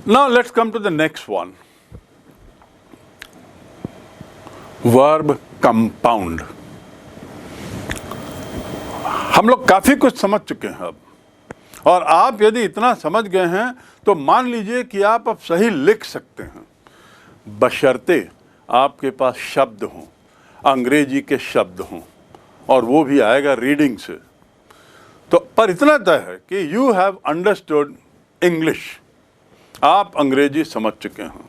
Now let's come to the next one. Verb compound. हम लोग काफ़ी कुछ समझ चुके हैं अब, और आप यदि इतना समझ गए हैं तो मान लीजिए कि आप अब सही लिख सकते हैं, बशर्ते आपके पास शब्द हों, अंग्रेजी के शब्द हों, और वो भी आएगा रीडिंग से। तो पर इतना तय है कि यू हैव अंडरस्टूड इंग्लिश, आप अंग्रेजी समझ चुके हैं।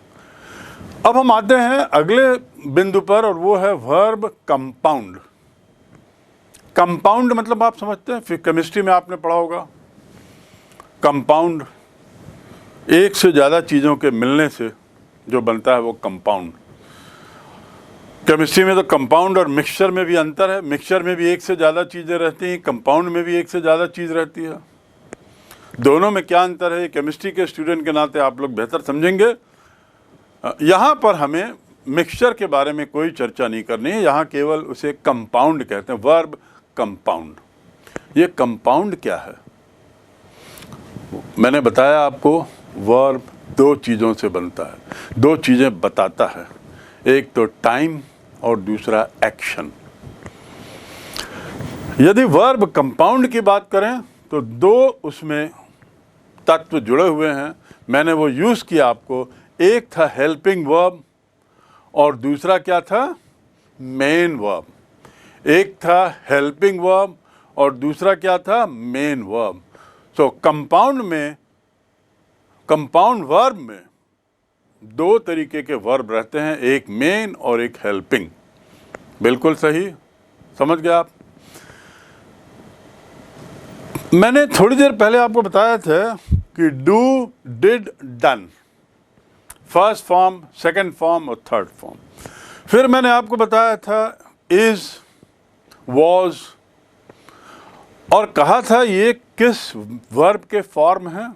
अब हम आते हैं अगले बिंदु पर, और वो है वर्ब कंपाउंड। कंपाउंड मतलब आप समझते हैं, फिर केमिस्ट्री में आपने पढ़ा होगा। कंपाउंड एक से ज़्यादा चीज़ों के मिलने से जो बनता है वो कंपाउंड। केमिस्ट्री में तो कंपाउंड और मिक्सचर में भी अंतर है। मिक्सचर में भी एक से ज़्यादा चीज़ें रहती हैं, कंपाउंड में भी एक से ज़्यादा चीज़ रहती है। दोनों में क्या अंतर है, केमिस्ट्री के स्टूडेंट के नाते आप लोग बेहतर समझेंगे। यहाँ पर हमें मिक्सचर के बारे में कोई चर्चा नहीं करनी है, यहाँ केवल उसे कंपाउंड कहते हैं, वर्ब कंपाउंड। ये कंपाउंड क्या है? मैंने बताया आपको, वर्ब दो चीज़ों से बनता है, दो चीज़ें बताता है, एक तो टाइम और दूसरा एक्शन। यदि वर्ब कंपाउंड की बात करें तो दो उसमें तत्व जुड़े हुए हैं। मैंने वो यूज़ किया आपको, एक था हेल्पिंग वर्ब और दूसरा क्या था, मेन वर्ब। एक था हेल्पिंग वर्ब और दूसरा क्या था, मेन वर्ब। सो कंपाउंड वर्ब में दो तरीके के वर्ब रहते हैं, एक मेन और एक हेल्पिंग। बिल्कुल सही, समझ गए आप। मैंने थोड़ी देर पहले आपको बताया था कि do, did, done, first form, second form और थर्ड फॉर्म। फिर मैंने आपको बताया था इज, वॉज, और कहा था ये किस वर्ब के फॉर्म है।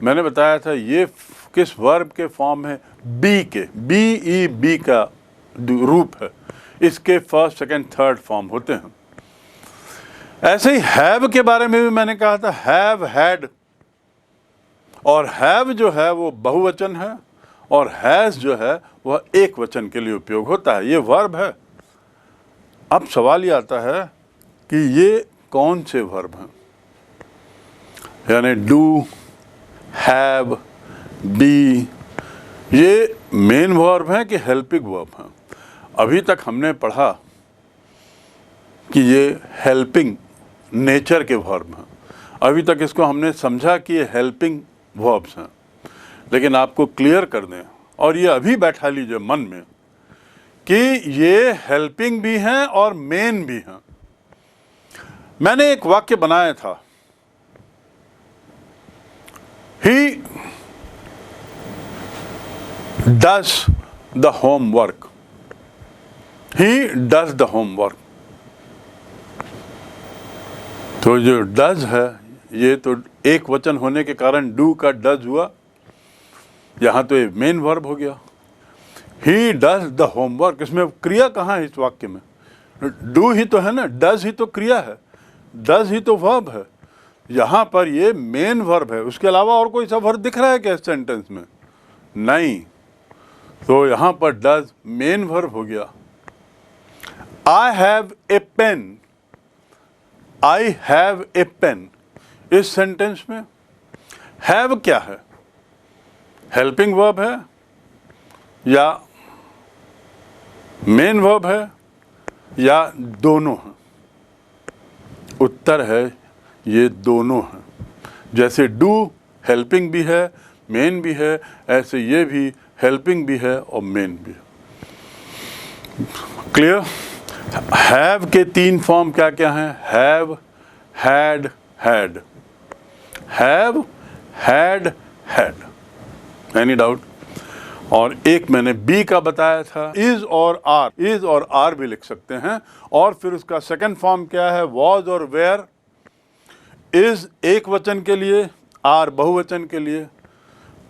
मैंने बताया था ये किस वर्ब के फॉर्म है, बी के, बी का रूप है, इसके फर्स्ट, सेकंड, थर्ड फॉर्म होते हैं। ऐसे ही हैव के बारे में भी मैंने कहा था, हैव, हैड, और हैव जो है वो बहुवचन है और हैज़ जो है वह एक वचन के लिए उपयोग होता है। ये वर्ब है। अब सवाल ये आता है कि ये कौन से वर्ब हैं, यानी डू, हैव, बी, ये मेन वर्ब हैं कि हेल्पिंग वर्ब हैं। अभी तक हमने पढ़ा कि ये हेल्पिंग नेचर के वर्ब हैं, अभी तक इसको हमने समझा कि ये हेल्पिंग वर्ब्स हैं। लेकिन आपको क्लियर कर दें, और ये अभी बैठा लीजिए मन में, कि ये हेल्पिंग भी हैं और मेन भी हैं। मैंने एक वाक्य बनाया था, he does the homework, he does the homework. तो जो डज है ये तो एक वचन होने के कारण डू का डज हुआ, यहाँ तो ये मेन वर्ब हो गया। ही डज द होमवर्क, इसमें क्रिया कहाँ है इस वाक्य में? डू ही तो है ना, डज ही तो क्रिया है, डज ही तो वर्ब है। यहाँ पर ये मेन वर्ब है। उसके अलावा और कोई सा वर्ब दिख रहा है क्या इस सेंटेंस में? नहीं। तो यहाँ पर डज मेन वर्ब हो गया। I have a pen, I have a pen, इस सेंटेंस में हैव क्या है, हेल्पिंग वर्ब है या मेन वर्ब है या दोनों हैं? उत्तर है ये दोनों हैं। जैसे डू हेल्पिंग भी है, मेन भी है, ऐसे ये भी हेल्पिंग भी है और मेन भी है। क्लियर? हैव के तीन फॉर्म क्या क्या हैं? Have, had, had, have, had, had. Any doubt? और एक मैंने बी का बताया था, इज और आर, इज और आर भी लिख सकते हैं। और फिर उसका सेकंड फॉर्म क्या है? वॉज और वेयर। इज एक वचन के लिए, आर बहुवचन के लिए।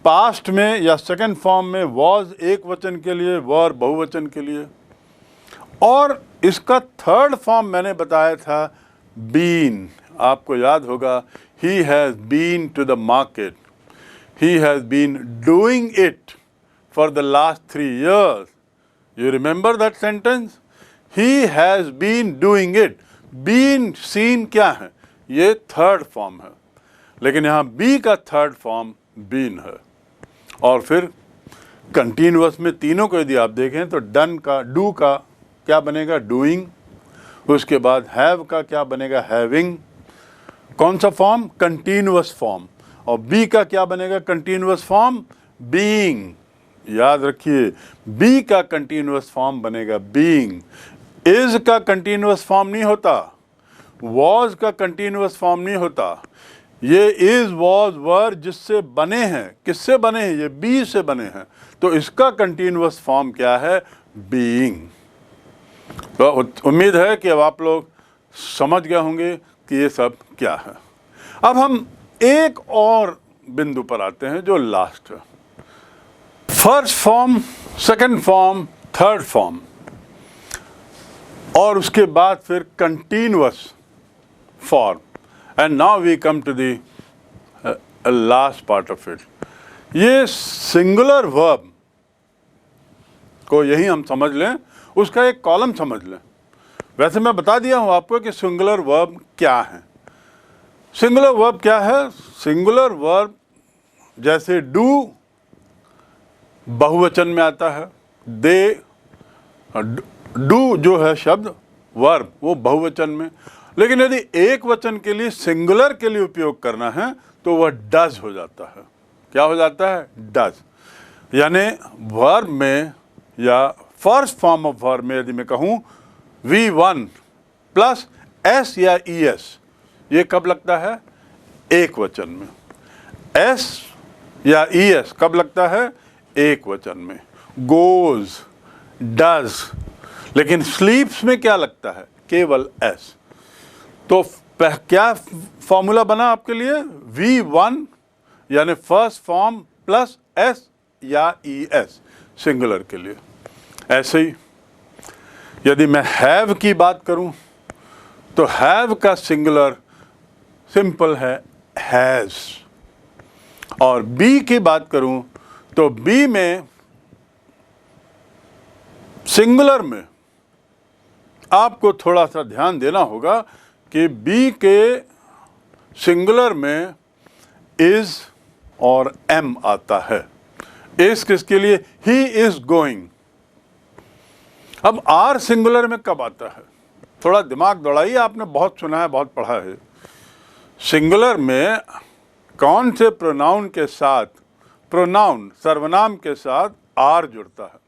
पास्ट में या सेकंड फॉर्म में वॉज एक वचन के लिए, वर बहुवचन के लिए। और इसका थर्ड फॉर्म मैंने बताया था बीन। आपको याद होगा, he has been to the market, he has been doing it for the last 3 years. You remember that sentence? He has been doing it. Been, seen क्या है? ये थर्ड फॉर्म है, लेकिन यहाँ बी का थर्ड फॉर्म बीन है। और फिर कंटिन्यूअस में तीनों को यदि आप देखें तो डन का, डू का क्या बनेगा? डूइंग। उसके बाद हैव का क्या बनेगा? हैविंग। कौन सा फॉर्म? Continuous form. और बी का क्या बनेगा? Continuous form being. याद रखिए, बी का कंटिन्यूअस फॉर्म बनेगा बीइंग। इज का कंटिन्यूअस फॉर्म नहीं होता, वॉज का कंटिन्यूअस फॉर्म नहीं होता। ये इज, वॉज, वर जिससे बने हैं, किससे बने हैं? ये बी से बने हैं, तो इसका कंटिन्यूअस फॉर्म क्या है? बीइंग। तो उम्मीद है कि अब आप लोग समझ गए होंगे कि ये सब क्या है। अब हम एक और बिंदु पर आते हैं जो लास्ट है। First form, second form, third form, और उसके बाद फिर continuous form. And now we come to the last part of it. ये सिंगुलर वर्ब को यही हम समझ लें, उसका एक कॉलम समझ लें। वैसे मैं बता दिया हूं आपको कि सिंगुलर वर्ब क्या है। सिंगुलर वर्ब क्या है? सिंगुलर वर्ब जैसे डू बहुवचन में आता है, दे, डू जो है शब्द, वर्ब वो बहुवचन में, लेकिन यदि एक वचन के लिए, सिंगुलर के लिए उपयोग करना है तो वह डज हो जाता है। क्या हो जाता है? डज। यानी वर्ब में या फर्स्ट फॉर्म ऑफ वर्ब में यदि मैं कहूँ V1 प्लस एस या ES, ये कब लगता है? एक वचन में। एस या ES कब लगता है? एक वचन में। गोज, डज, लेकिन स्लीप्स में क्या लगता है? केवल एस। तो क्या फॉर्मूला बना आपके लिए? V1 यानी फर्स्ट फॉर्म प्लस एस या ES सिंगुलर के लिए। ऐसे ही यदि मैं हैव की बात करूं तो हैव का सिंगुलर सिंपल है हैज। और बी की बात करूं तो बी में सिंगुलर में आपको थोड़ा सा ध्यान देना होगा कि बी के सिंगुलर में इज और एम आता है। इज किसके लिए? He is going. अब आर सिंगुलर में कब आता है? थोड़ा दिमाग दौड़ाइए, आपने बहुत सुना है, बहुत पढ़ा है। सिंगुलर में कौन से प्रोनाउन के साथ, प्रोनाउन सर्वनाम के साथ आर जुड़ता है?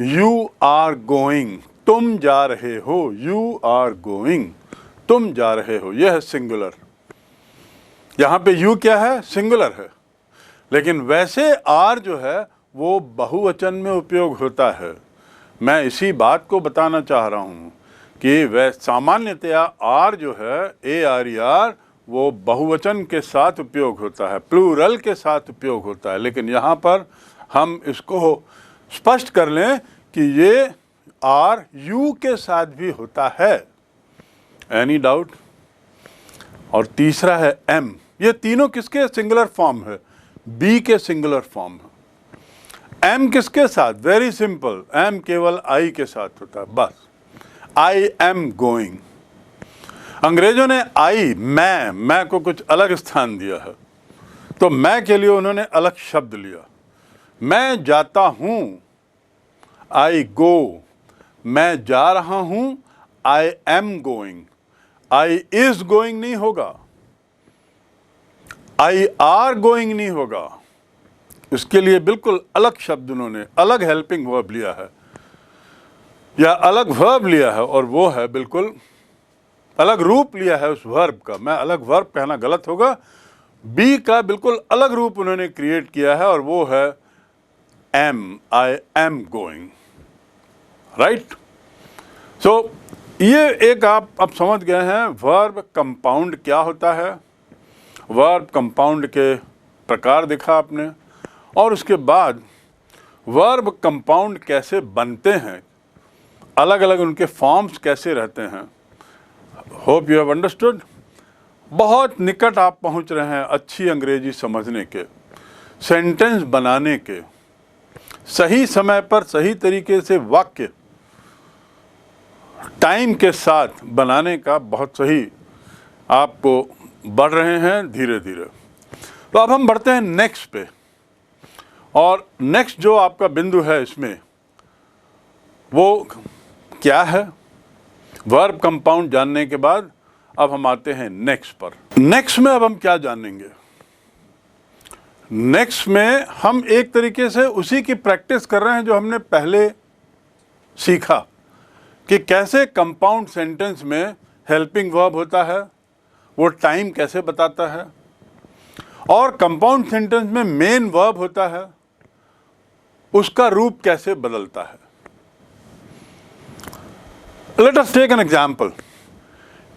यू आर गोइंग, तुम जा रहे हो। यू आर गोइंग, तुम जा रहे हो, यह है सिंगुलर। यहां पे यू क्या है? सिंगुलर है, लेकिन वैसे आर जो है वो बहुवचन में उपयोग होता है। मैं इसी बात को बताना चाह रहा हूं कि वह सामान्यतया आर जो है, ARER, वो बहुवचन के साथ उपयोग होता है, प्लूरल के साथ उपयोग होता है। लेकिन यहाँ पर हम इसको स्पष्ट कर लें कि ये आर यू के साथ भी होता है। Any doubt? और तीसरा है एम। ये तीनों किसके सिंगुलर फॉर्म है? बी के सिंगुलर फॉर्म है। एम किसके साथ? वेरी सिंपल, एम केवल आई के साथ होता है, बस। आई एम गोइंग। अंग्रेजों ने आई, मैं को कुछ अलग स्थान दिया है, तो मैं के लिए उन्होंने अलग शब्द लिया। मैं जाता हूं, आई गो। मैं जा रहा हूं, आई am going. I is going नहीं होगा, आई आर गोइंग नहीं होगा। इसके लिए बिल्कुल अलग शब्द उन्होंने, अलग हेल्पिंग वर्ब लिया है या अलग वर्ब लिया है, और वो है बिल्कुल अलग रूप लिया है उस वर्ब का। मैं अलग वर्ब कहना गलत होगा। बी का बिल्कुल अलग रूप उन्होंने क्रिएट किया है, और वो है am, I am going. Right? So ये एक आप अब समझ गए हैं वर्ब कंपाउंड क्या होता है। वर्ब कंपाउंड के प्रकार देखा आपने, और उसके बाद वर्ब कंपाउंड कैसे बनते हैं, अलग अलग उनके फॉर्म्स कैसे रहते हैं। Hope you have understood. बहुत निकट आप पहुंच रहे हैं अच्छी अंग्रेजी समझने के, सेंटेंस बनाने के, सही समय पर सही तरीके से वाक्य टाइम के साथ बनाने का बहुत सही आपको बढ़ रहे हैं धीरे धीरे। तो अब हम बढ़ते हैं नेक्स्ट पे, और नेक्स्ट जो आपका बिंदु है इसमें वो क्या है? वर्ब कंपाउंड जानने के बाद अब हम आते हैं नेक्स्ट पर। नेक्स्ट में अब हम क्या जानेंगे? नेक्स्ट में हम एक तरीके से उसी की प्रैक्टिस कर रहे हैं जो हमने पहले सीखा कि कैसे कंपाउंड सेंटेंस में हेल्पिंग वर्ब होता है, वो टाइम कैसे बताता है, और कंपाउंड सेंटेंस में मेन वर्ब होता है, उसका रूप कैसे बदलता है। Let us take an example.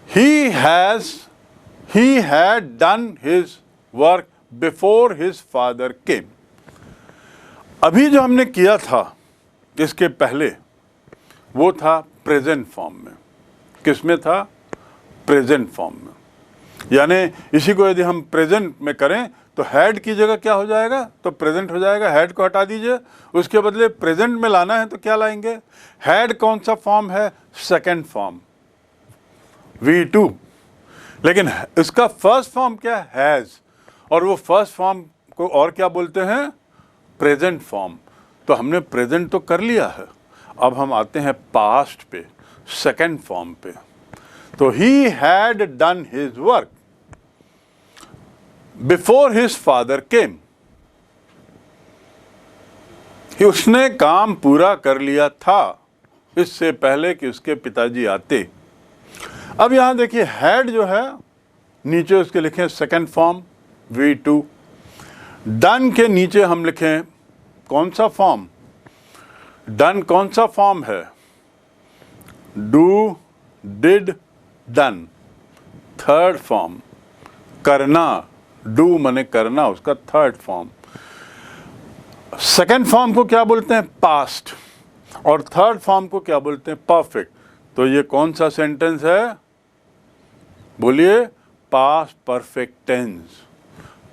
He had done his work before his father came. अभी जो हमने किया था इसके पहले वो था प्रेजेंट फॉर्म में। किस में था? प्रेजेंट फॉर्म में। यानी इसी को यदि हम प्रेजेंट में करें तो हैड की जगह क्या हो जाएगा? तो प्रेजेंट हो जाएगा। हैड को हटा दीजिए, उसके बदले प्रेजेंट में लाना है तो क्या लाएंगे? हैड कौन सा फॉर्म है? Second form, V2। लेकिन इसका फर्स्ट फॉर्म क्या है? हैज़। और वो फर्स्ट फॉर्म को और क्या बोलते हैं? Present form. तो हमने प्रेजेंट तो कर लिया है, अब हम आते हैं पास्ट पे, सेकंड फॉर्म पे। तो ही had done his work before his father केम। उसने काम पूरा कर लिया था इससे पहले कि उसके पिताजी आते। अब यहां देखिए हैड जो है नीचे उसके लिखें सेकंड फॉर्म V2। डन के नीचे हम लिखें कौन सा फॉर्म? डन कौन सा फॉर्म है? Do, did, done, third form. करना, डू माने करना, उसका थर्ड फॉर्म। सेकंड फॉर्म को क्या बोलते हैं? पास्ट। और थर्ड फॉर्म को क्या बोलते हैं? परफेक्ट। तो ये कौन सा सेंटेंस है? बोलिए। Past perfect tense.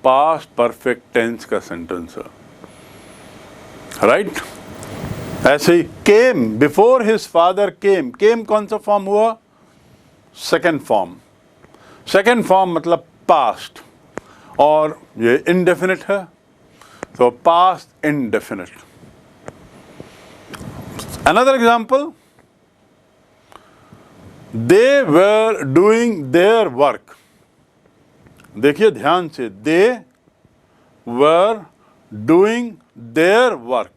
Past perfect tense का सेंटेंस है, राइट? ऐसे ही came, before his father came. Came कौन सा फॉर्म हुआ? Second form. सेकंड फॉर्म मतलब पास्ट, और ये इंडेफिनिट है तो past indefinite. Another example, they were doing their work. देखिए ध्यान से, they were doing their work.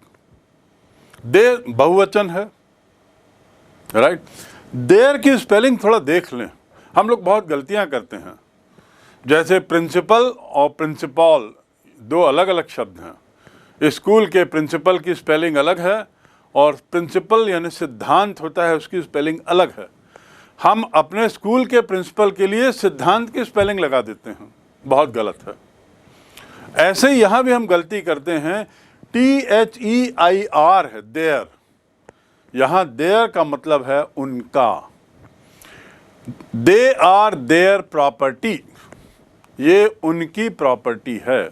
They बहुवचन है, राइट? देयर की स्पेलिंग थोड़ा देख लें, हम लोग बहुत गलतियां करते हैं। जैसे प्रिंसिपल और प्रिंसिपल दो अलग अलग शब्द हैं। स्कूल के प्रिंसिपल की स्पेलिंग अलग है और प्रिंसिपल यानी सिद्धांत होता है उसकी स्पेलिंग अलग है। हम अपने स्कूल के प्रिंसिपल के लिए सिद्धांत की स्पेलिंग लगा देते हैं, बहुत गलत है। ऐसे ही यहाँ भी हम गलती करते हैं, THEIR है देयर, यहाँ देयर का मतलब है उनका। दे आर देयर प्रॉपर्टी, ये उनकी प्रॉपर्टी है।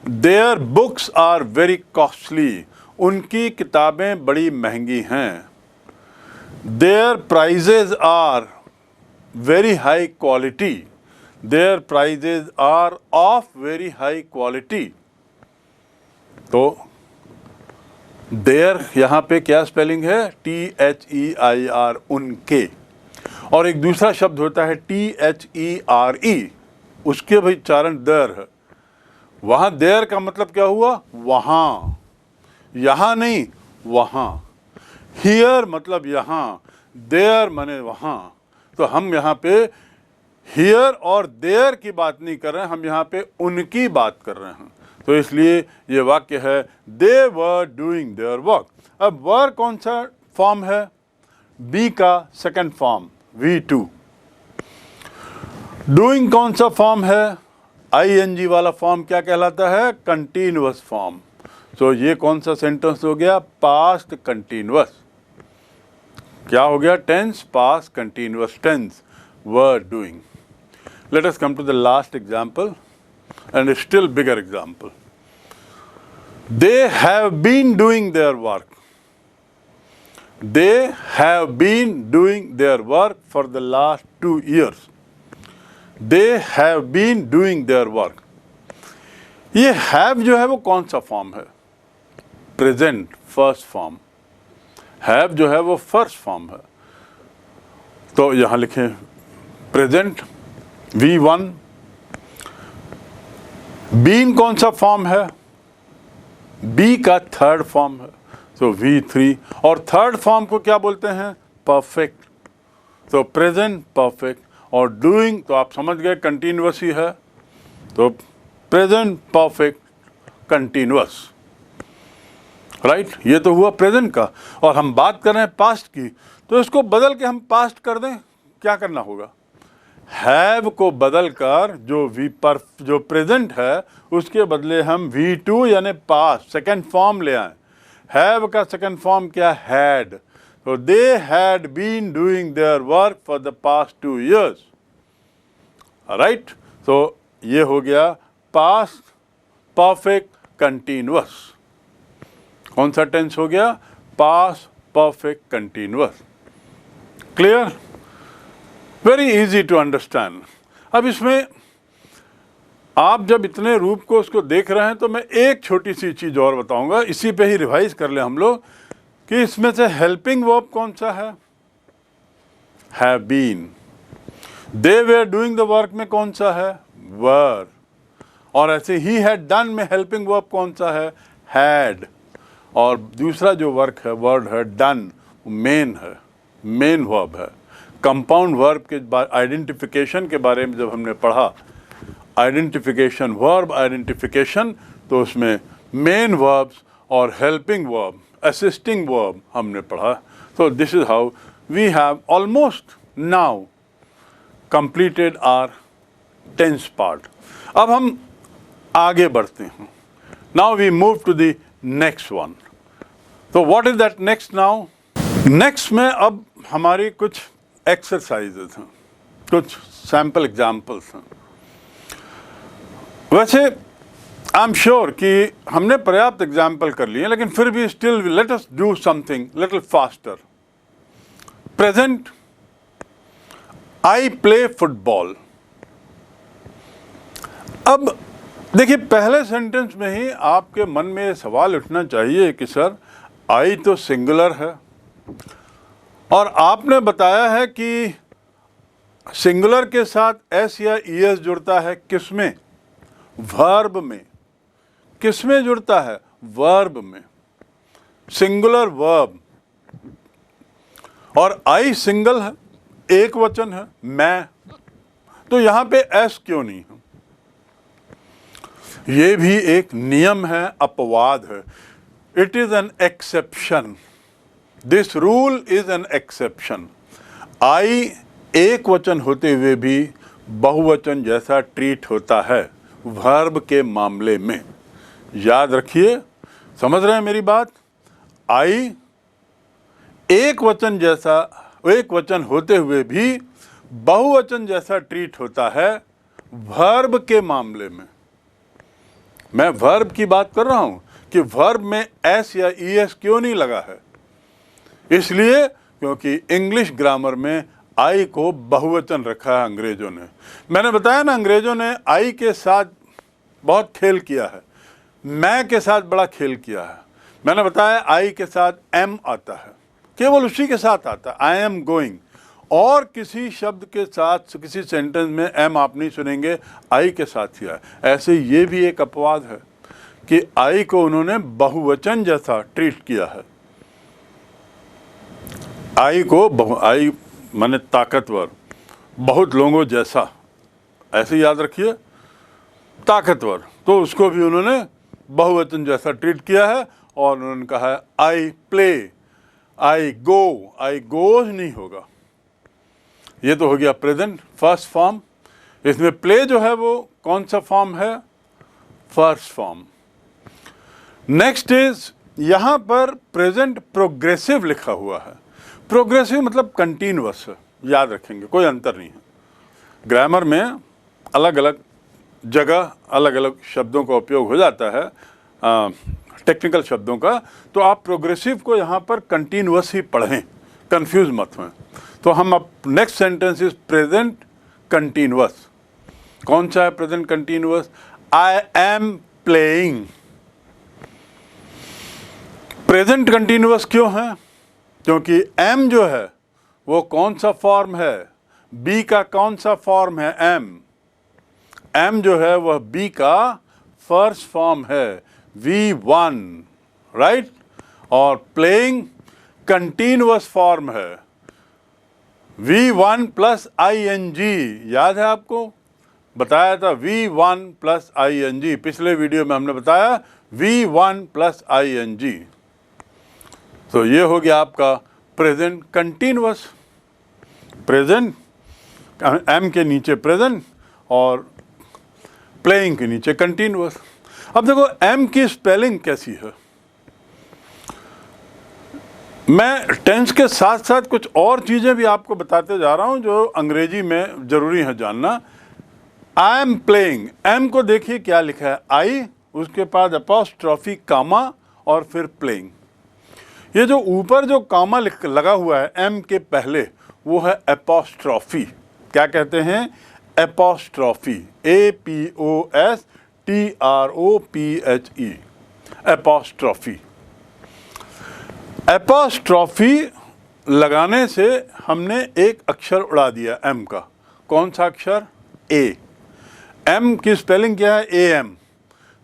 Their books are very costly, उनकी किताबें बड़ी महंगी हैं। Their prices are very high quality, their prices are of very high quality. तो देयर यहाँ पे क्या स्पेलिंग है? THEIR, उनके। और एक दूसरा शब्द होता है THERE, उसके भी उच्चारण देयर है। वहाँ देयर का मतलब क्या हुआ? वहाँ, यहाँ नहीं, वहाँ। हियर मतलब यहाँ, देयर माने वहाँ। तो हम यहाँ पे हियर और देयर की बात नहीं कर रहे हैं, हम यहाँ पे उनकी बात कर रहे हैं। तो इसलिए ये वाक्य है दे वर डूइंग देयर वर्क। अब वर कौन सा फॉर्म है? बी का सेकंड फॉर्म V2। डूइंग कौन सा फॉर्म है? ING वाला फॉर्म क्या कहलाता है? Continuous form. तो ये कौन सा सेंटेंस हो गया? Past continuous. क्या हो गया? Tense, past continuous tense, were doing. Let us come to the last example, and a still bigger example. They have been doing their work. They have been doing their work for the last 2 years. They have been doing their work. ये have जो है वो कौन सा form है? Present first form. Have जो है वो फर्स्ट फॉर्म है. तो यहाँ लिखें प्रेजेंट V1. बीन कौन सा फॉर्म है? बी का थर्ड फॉर्म है, तो V3. और थर्ड फॉर्म को क्या बोलते हैं? परफेक्ट. तो प्रेजेंट परफेक्ट. और डूइंग तो आप समझ गए कंटिन्यूअस ही है, तो प्रेजेंट परफेक्ट कंटिन्यूअस. राइट, ये तो हुआ प्रेजेंट का. और हम बात कर रहे हैं पास्ट की, तो इसको बदल के हम पास्ट कर दें. क्या करना होगा? हैव को बदल कर जो प्रेजेंट है उसके बदले हम V2 यानी पास्ट सेकेंड फॉर्म ले आए. हैव का सेकेंड फॉर्म क्या? हैड. तो they had been doing their work for the past 2 years. Right, तो ये हो गया पास्ट परफेक्ट कंटिन्यूअस. कौन सा टेंस हो गया? Past perfect continuous. Clear? Very easy to understand. अब इसमें आप जब इतने रूप को उसको देख रहे हैं तो मैं एक छोटी सी चीज़ और बताऊंगा, इसी पे ही रिवाइज कर ले हम लोग, कि इसमें से हेल्पिंग वर्ब कौन सा है? Have been. They were doing the work में कौन सा है? वर. और ऐसे ही हैड डन में हेल्पिंग वर्ब कौन सा है? हैड. और दूसरा जो वर्क है, वर्ड है डन, मेन है, मेन वर्ब है. कंपाउंड वर्ब के आइडेंटिफिकेशन के बारे में जब हमने पढ़ा, आइडेंटिफिकेशन वर्ब आइडेंटिफिकेशन, तो उसमें मेन वर्ब्स और हेल्पिंग वर्ब असिस्टिंग वर्ब हमने पढ़ा. तो this is how we have almost now completed our tense part. अब हम आगे बढ़ते हैं. Now we move to the next one. तो what is that next now? Next में अब हमारी कुछ एक्सरसाइजेस हैं, कुछ सैम्पल एग्जाम्पल्स हैं. वैसे आई एम श्योर कि हमने पर्याप्त एग्जाम्पल कर लिए, लेकिन फिर भी still let us do something little faster. Present I play football. अब देखिए, पहले सेंटेंस में ही आपके मन में ये सवाल उठना चाहिए कि सर आई तो सिंगुलर है, और आपने बताया है कि सिंगुलर के साथ एस या ईएस जुड़ता है किसमें? वर्ब में. किसमें जुड़ता है? वर्ब में. Singular verb. और आई सिंगल है, एक वचन है, मैं. तो यहां पे एस क्यों नहीं है? ये भी एक नियम है, अपवाद है. It is an exception. This rule is an exception. I एक वचन होते हुए भी बहुवचन जैसा ट्रीट होता है वर्ब के मामले में. याद रखिए, समझ रहे हैं मेरी बात? आई एक वचन होते हुए भी बहुवचन जैसा ट्रीट होता है वर्ब के मामले में. मैं वर्ब की बात कर रहा हूं कि वर्ब में एस या ईएस क्यों नहीं लगा है? इसलिए क्योंकि इंग्लिश ग्रामर में आई को बहुवचन रखा है अंग्रेजों ने. मैंने बताया ना, अंग्रेजों ने आई के साथ बहुत खेल किया है, मैं के साथ बड़ा खेल किया है. मैंने बताया आई के साथ एम आता है, केवल उसी के साथ आता है, आई एम गोइंग. और किसी शब्द के साथ किसी सेंटेंस में एम आप नहीं सुनेंगे, आई के साथ ही है. ऐसे ये भी एक अपवाद है कि आई को उन्होंने बहुवचन जैसा ट्रीट किया है. आई को आई माने ताकतवर, बहुत लोगों जैसा, ऐसे याद रखिए, ताकतवर. तो उसको भी उन्होंने बहुवचन जैसा ट्रीट किया है. और उन्होंने कहा है I play, I go. I goes नहीं होगा. ये तो हो गया प्रेजेंट फर्स्ट फॉर्म. इसमें प्ले जो है वो कौन सा फॉर्म है? First form. नेक्स्ट इज, यहां पर प्रेजेंट प्रोग्रेसिव लिखा हुआ है. प्रोग्रेसिव मतलब कंटिन्यूअस है, याद रखेंगे, कोई अंतर नहीं है. ग्रामर में अलग अलग जगह अलग अलग शब्दों का उपयोग हो जाता है, टेक्निकल शब्दों का, तो आप प्रोग्रेसिव को यहाँ पर कंटिन्यूअस ही पढ़ें, कंफ्यूज मत हों। तो हम अब next sentence is present continuous. कौन सा है present continuous? I am playing. Present continuous क्यों है? क्योंकि एम जो है वो कौन सा फॉर्म है? बी का कौन सा फॉर्म है? एम जो है वह बी का फर्स्ट फॉर्म है, V1, राइट। और प्लेइंग कंटिन्यूअस फॉर्म है, V1 प्लस ING। याद है आपको? बताया था V1 प्लस ING, पिछले वीडियो में हमने बताया V1 प्लस ING। तो ये हो गया आपका प्रेजेंट कंटिन्यूअस। प्रेजेंट, एम के नीचे प्रेजेंट और प्लेइंग के नीचे कंटिन्यूअस। अब देखो एम की स्पेलिंग कैसी है। मैं टेंस के साथ साथ कुछ और चीज़ें भी आपको बताते जा रहा हूं जो अंग्रेजी में ज़रूरी है जानना। आई एम प्लेइंग, एम को देखिए क्या लिखा है, आई, उसके बाद अपॉस्ट्रोफी कामा और फिर प्लेइंग। ये जो ऊपर जो कामा लगा हुआ है एम के पहले, वो है अपॉस्ट्रोफी। क्या कहते हैं? Apostrophe, APOSTROPHE, apostrophe. अपॉस्ट्रोफी लगाने से हमने एक अक्षर उड़ा दिया एम का। कौन सा अक्षर? ए। एम की स्पेलिंग क्या है? AM।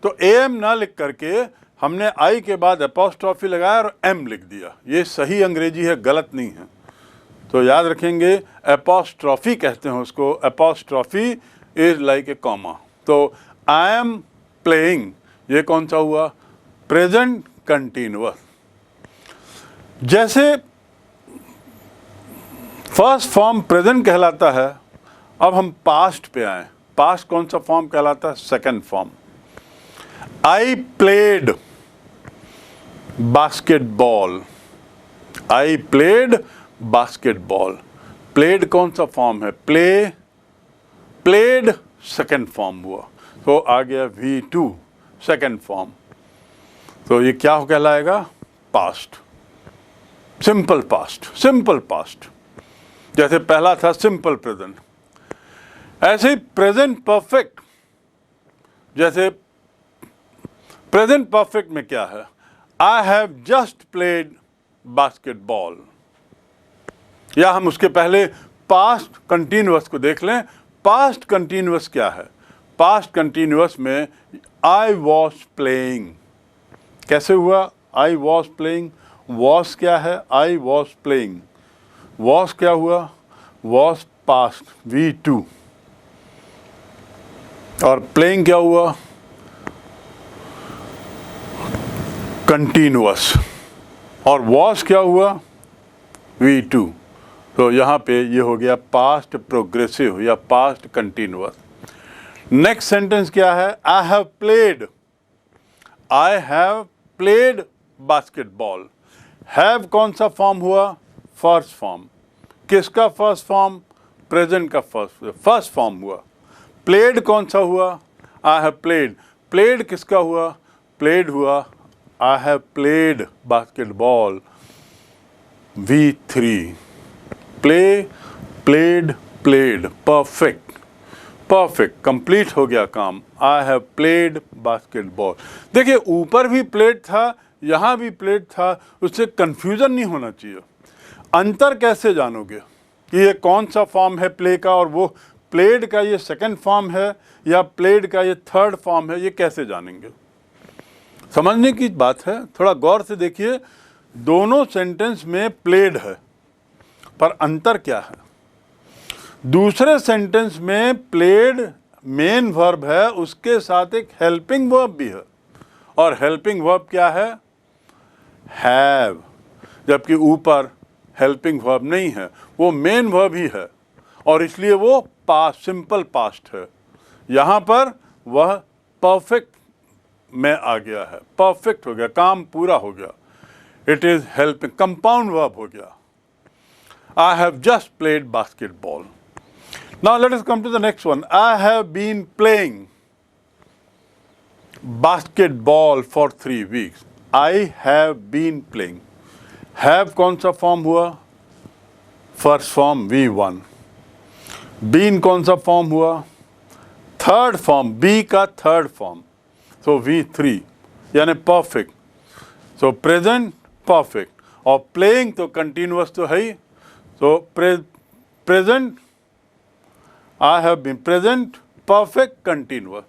तो AM ना लिख करके हमने आई के बाद अपॉस्ट्रोफी लगाया और एम लिख दिया। ये सही अंग्रेजी है, गलत नहीं है। तो याद रखेंगे अपॉस्ट्रोफी कहते हैं उसको, apostrophe is like a comma. तो आई एम प्लेइंग, ये कौन सा हुआ? Present continuous. जैसे फर्स्ट फॉर्म प्रेजेंट कहलाता है, अब हम पास्ट पे आए। पास्ट कौन सा फॉर्म कहलाता है? Second form. I played basketball, I played basketball. Played कौन सा फॉर्म है? प्ले, प्लेड सेकंड फॉर्म हुआ, तो आ गया V2 सेकंड फॉर्म। तो ये क्या कहलाएगा? Past, simple past. Simple past जैसे पहला था सिंपल प्रेजेंट, ऐसे ही प्रेजेंट परफेक्ट। जैसे प्रेजेंट परफेक्ट में क्या है? I have just played basketball. या हम उसके पहले पास्ट कंटिन्यूअस को देख लें। पास्ट कंटिन्यूअस क्या है? पास्ट कंटिन्यूअस में आई वॉज प्लेइंग। कैसे हुआ? I was playing. वॉज क्या है? I was playing. वॉज क्या हुआ? Was past, V2। और प्लेइंग क्या हुआ? कंटिन्यूअस। और वॉज क्या हुआ? V2। तो यहाँ पे ये हो गया पास्ट प्रोग्रेसिव या पास्ट कंटिन्यूअस। नेक्स्ट सेंटेंस क्या है? आई have played, I have played basketball. Have कौन सा फॉर्म हुआ? First form. किसका फर्स्ट फॉर्म? प्रेजेंट का फर्स्ट फॉर्म हुआ। प्लेड कौन सा हुआ? आई हैव प्लेड। प्लेड किसका हुआ? प्लेड हुआ आई have played basketball, V3। Play, played, played, perfect, perfect, complete हो गया काम। आई हैव प्लेड बास्केटबॉल। देखिए ऊपर भी प्लेड था, यहाँ भी प्लेड था, उससे कंफ्यूजन नहीं होना चाहिए। अंतर कैसे जानोगे कि ये कौन सा फॉर्म है प्ले का और वो प्लेड का ये सेकंड फॉर्म है या प्लेड का ये थर्ड फॉर्म है? ये कैसे जानेंगे? समझने की बात है, थोड़ा गौर से देखिए। दोनों सेंटेंस में प्लेड है, पर अंतर क्या है? दूसरे सेंटेंस में प्लेड मेन वर्ब है, उसके साथ एक हेल्पिंग वर्ब भी है, और हेल्पिंग वर्ब क्या है? हैव। जबकि ऊपर हेल्पिंग वर्ब नहीं है, वो मेन वर्ब ही है, और इसलिए वो पास्ट, सिंपल पास्ट है। यहाँ पर वह परफेक्ट में आ गया है, परफेक्ट हो गया, काम पूरा हो गया। It is helping, compound verb हो गया। I have just played basketball. Now let us come to the next one. I have been playing basketball for 3 weeks. I have been playing. Have कौन सा फॉर्म हुआ? First form V1. Been कौन सा form हुआ? Third form, be का third form, so V3 यानी perfect. So present perfect, और playing तो कंटिन्यूअस तो है ही. So present, I have been present perfect continuous,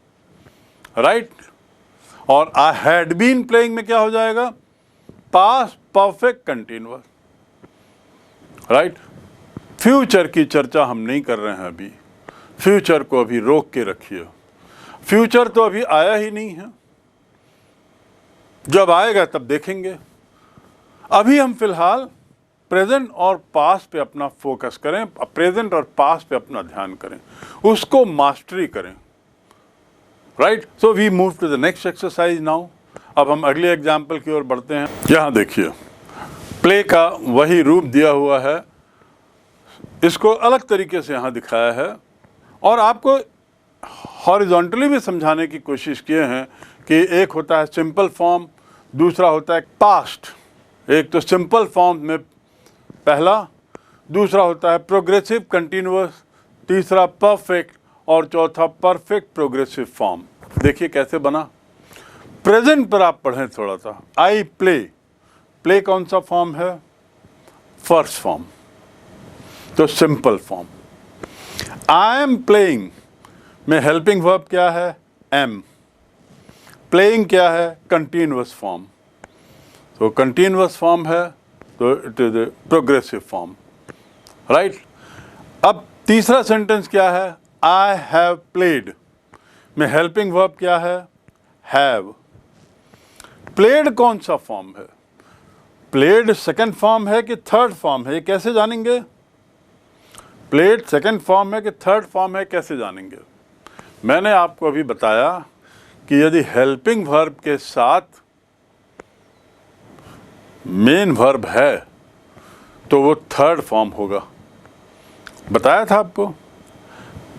right. और आई हैड बीन प्लेइंग में क्या हो जाएगा? Past perfect continuous, right. Future की चर्चा हम नहीं कर रहे हैं अभी. फ्यूचर को अभी रोक के रखिए. फ्यूचर तो अभी आया ही नहीं है, जब आएगा तब देखेंगे. अभी हम फिलहाल प्रेजेंट और पास्ट पे अपना फोकस करें, प्रेजेंट और पास्ट पे अपना ध्यान करें, उसको मास्टरी करें, right. So we move to the next exercise now. अब हम अगले एग्जाम्पल की ओर बढ़ते हैं. यहाँ देखिए, प्ले का वही रूप दिया हुआ है, इसको अलग तरीके से यहाँ दिखाया है, और आपको हॉरिजॉन्टली भी समझाने की कोशिश किए हैं कि एक होता है सिंपल फॉर्म, दूसरा होता है पास्ट. एक तो सिंपल फॉर्म में पहला, दूसरा होता है प्रोग्रेसिव कंटिन्यूअस, तीसरा परफेक्ट, और चौथा परफेक्ट प्रोग्रेसिव फॉर्म. देखिए कैसे बना. प्रेजेंट पर आप पढ़ें थोड़ा सा. आई प्ले, प्ले कौन सा फॉर्म है? फर्स्ट फॉर्म, तो simple form. I am playing में हेल्पिंग वर्ब क्या है? एम. प्लेइंग क्या है? कंटिन्यूअस फॉर्म, तो कंटिन्यूअस फॉर्म है, तो it is a progressive form, right. अब तीसरा सेंटेंस क्या है? आई हैव प्लेड में हेल्पिंग वर्ब क्या है? हैव. प्लेड कौन सा फॉर्म है? प्लेड सेकंड फॉर्म है कि थर्ड फॉर्म है? ये कैसे जानेंगे? प्लेड सेकंड फॉर्म है कि थर्ड फॉर्म है, कैसे जानेंगे? मैंने आपको अभी बताया कि यदि हेल्पिंग वर्ब के साथ मेन वर्ब है तो वो थर्ड फॉर्म होगा. बताया था आपको.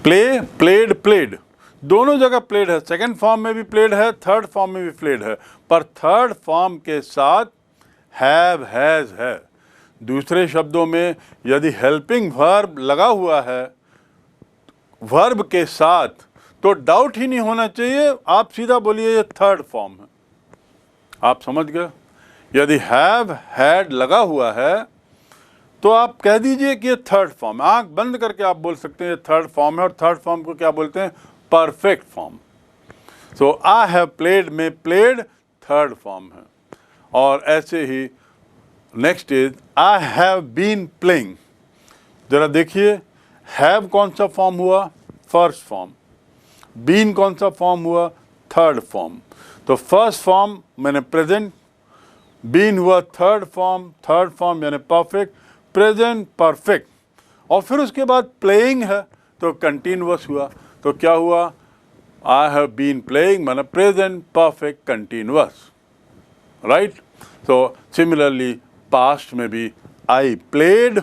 प्ले, प्लेड, प्लेड, दोनों जगह प्लेड है. सेकंड फॉर्म में भी प्लेड है, थर्ड फॉर्म में भी प्लेड है, पर थर्ड फॉर्म के साथ हैव, हैज है. दूसरे शब्दों में यदि हेल्पिंग वर्ब लगा हुआ है वर्ब के साथ, तो डाउट ही नहीं होना चाहिए, आप सीधा बोलिए ये थर्ड फॉर्म है. आप समझ गए. यदि हैव, हैड लगा हुआ है तो आप कह दीजिए कि ये थर्ड फॉर्म. आंख बंद करके आप बोल सकते हैं ये थर्ड फॉर्म है, और थर्ड फॉर्म को क्या बोलते हैं? Perfect form. So I have played में प्लेड थर्ड फॉर्म है. और ऐसे ही next is I have been playing. जरा देखिए, हैव कौन सा फॉर्म हुआ? First form. बीन कौन सा फॉर्म हुआ? Third form. तो फर्स्ट फॉर्म मैंने प्रेजेंट, बीन हुआ थर्ड फॉर्म यानी परफेक्ट, प्रेजेंट परफेक्ट, और फिर उसके बाद प्लेइंग है तो कंटिन्यूअस हुआ. तो क्या हुआ? आई हैव बीन प्लेइंग माने present perfect continuous, right. So similarly past में भी I played,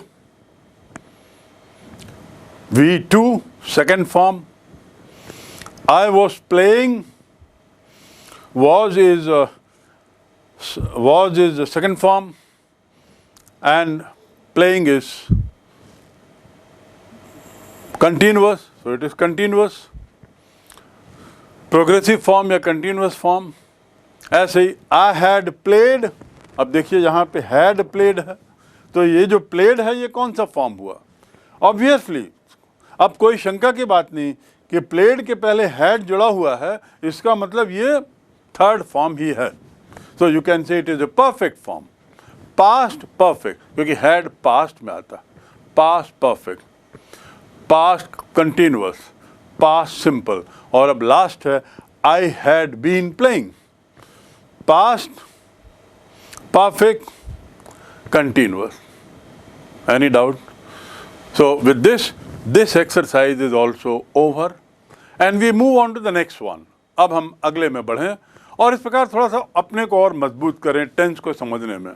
V2 second form. I was playing, was is the second form, and playing is continuous, so it is continuous. Progressive form या continuous form. ऐसे ही I had played. अब देखिए यहाँ पे had played है, तो ये जो प्लेड है ये कौन सा फॉर्म हुआ? ऑब्वियसली अब कोई शंका की बात नहीं कि प्लेड के पहले हैड जुड़ा हुआ है, इसका मतलब ये थर्ड फॉर्म ही है. So you can say it is a perfect form. Past perfect, क्योंकि हैड पास्ट में आता. Past perfect, past continuous, past simple, और अब लास्ट है I had been playing. Past perfect continuous. Any doubt? So with this exercise is also over and we move on to the next one. अब हम अगले में बढ़ें और इस प्रकार थोड़ा सा अपने को और मजबूत करें टेंस को समझने में.